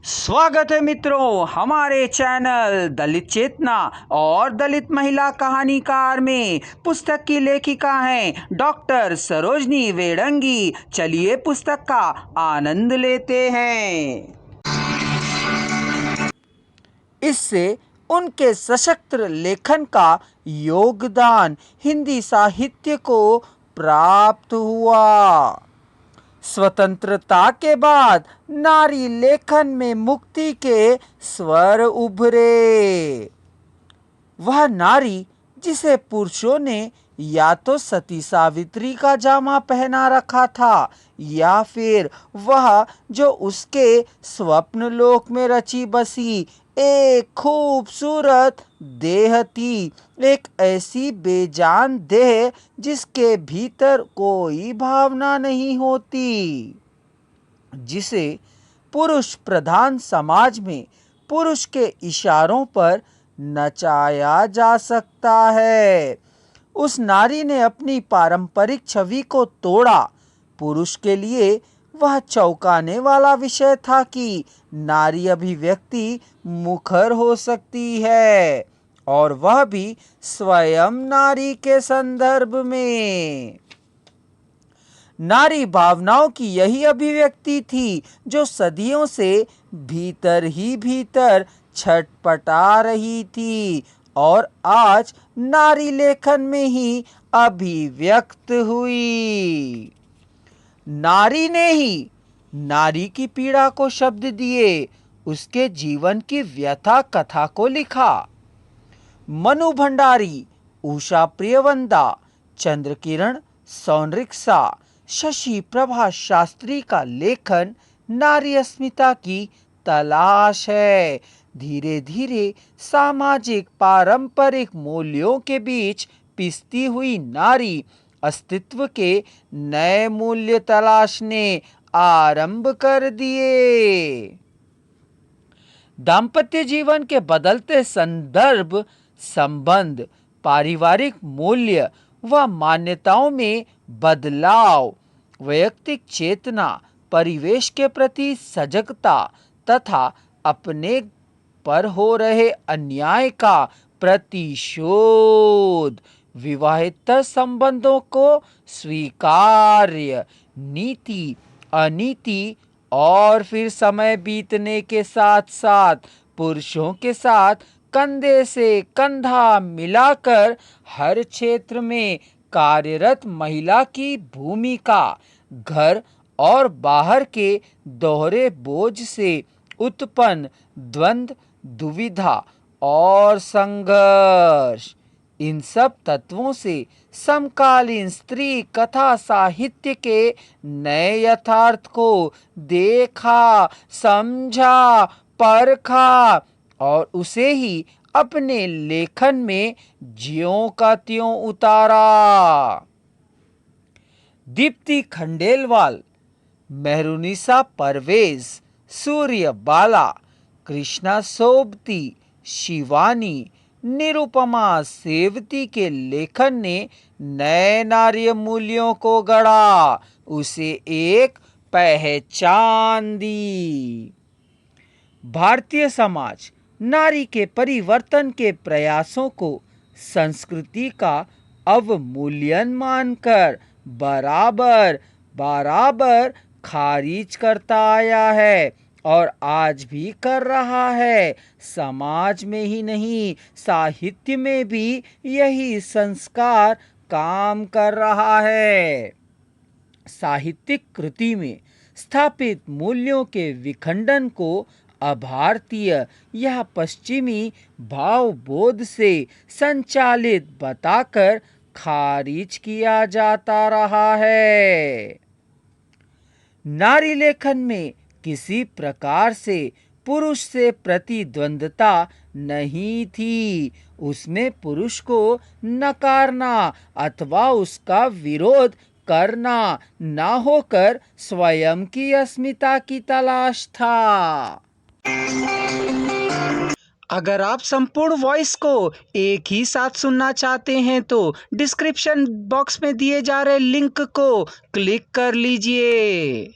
स्वागत है मित्रों हमारे चैनल दलित चेतना और दलित महिला कहानीकार में। पुस्तक की लेखिका हैं डॉक्टर सरोजनी वेडंगी। चलिए पुस्तक का आनंद लेते हैं। इससे उनके सशक्त लेखन का योगदान हिंदी साहित्य को प्राप्त हुआ। स्वतंत्रता के बाद नारी लेखन में मुक्ति के स्वर उभरे। वह नारी जिसे पुरुषों ने या तो सती सावित्री का जामा पहना रखा था या फिर वह जो उसके स्वप्न लोक में रची बसी एक खूबसूरत देह थी, एक ऐसी बेजान देह जिसके भीतर कोई भावना नहीं होती, जिसे पुरुष प्रधान समाज में पुरुष के इशारों पर नचाया जा सकता है। उस नारी ने अपनी पारंपरिक छवि को तोड़ा। पुरुष के लिए वह चौंकाने वाला विषय था कि नारी अभिव्यक्ति मुखर हो सकती है, और वह भी स्वयं नारी के संदर्भ में। नारी भावनाओं की यही अभिव्यक्ति थी जो सदियों से भीतर ही भीतर छटपटा रही थी और आज नारी लेखन में ही अभिव्यक्त हुई। नारी ने ही नारी की पीड़ा को शब्द दिए, उसके जीवन की व्यथा कथा को लिखा। मनु भंडारी, उषा प्रियवंदा, चंद्रकिरण सौनरिक्सा, शशि प्रभा शास्त्री का लेखन नारी अस्मिता की तलाश है। धीरे धीरे सामाजिक पारंपरिक मूल्यों के बीच पिसती हुई नारी अस्तित्व के नए मूल्य तलाशने आरंभ कर दिए। दाम्पत्य जीवन के बदलते संदर्भ, संबंध, पारिवारिक मूल्य व मान्यताओं में बदलाव, वैयक्तिक चेतना, परिवेश के प्रति सजगता तथा अपने पर हो रहे अन्याय का प्रतिशोध, विवाहेतर संबंधों को स्वीकार्य, नीति अनीति, और फिर समय बीतने के साथ साथ पुरुषों के साथ कंधे से कंधा मिलाकर हर क्षेत्र में कार्यरत महिला की भूमिका, घर और बाहर के दोहरे बोझ से उत्पन्न द्वंद्व, दुविधा और संघर्ष, इन सब तत्वों से समकालीन स्त्री कथा साहित्य के नए यथार्थ को देखा, समझा, परखा और उसे ही अपने लेखन में ज्यों का त्यों उतारा। दीप्ति खंडेलवाल, मेहरुनिसा परवेज, सूर्य बाला, कृष्णा सोबती, शिवानी, निरुपमा सेवती के लेखन ने नए नारी मूल्यों को गढ़ा, उसे एक पहचान दी। भारतीय समाज नारी के परिवर्तन के प्रयासों को संस्कृति का अवमूल्यन मानकर बराबर बराबर खारिज करता आया है और आज भी कर रहा है। समाज में ही नहीं, साहित्य में भी यही संस्कार काम कर रहा है। साहित्यिक कृति में स्थापित मूल्यों के विखंडन को अभारतीय या पश्चिमी भावबोध से संचालित बताकर खारिज किया जाता रहा है। नारी लेखन में किसी प्रकार से पुरुष से प्रतिद्वंदता नहीं थी। उसमें पुरुष को नकारना अथवा उसका विरोध करना ना होकर स्वयं की अस्मिता की तलाश था। अगर आप संपूर्ण वॉइस को एक ही साथ सुनना चाहते हैं तो डिस्क्रिप्शन बॉक्स में दिए जा रहे लिंक को क्लिक कर लीजिए।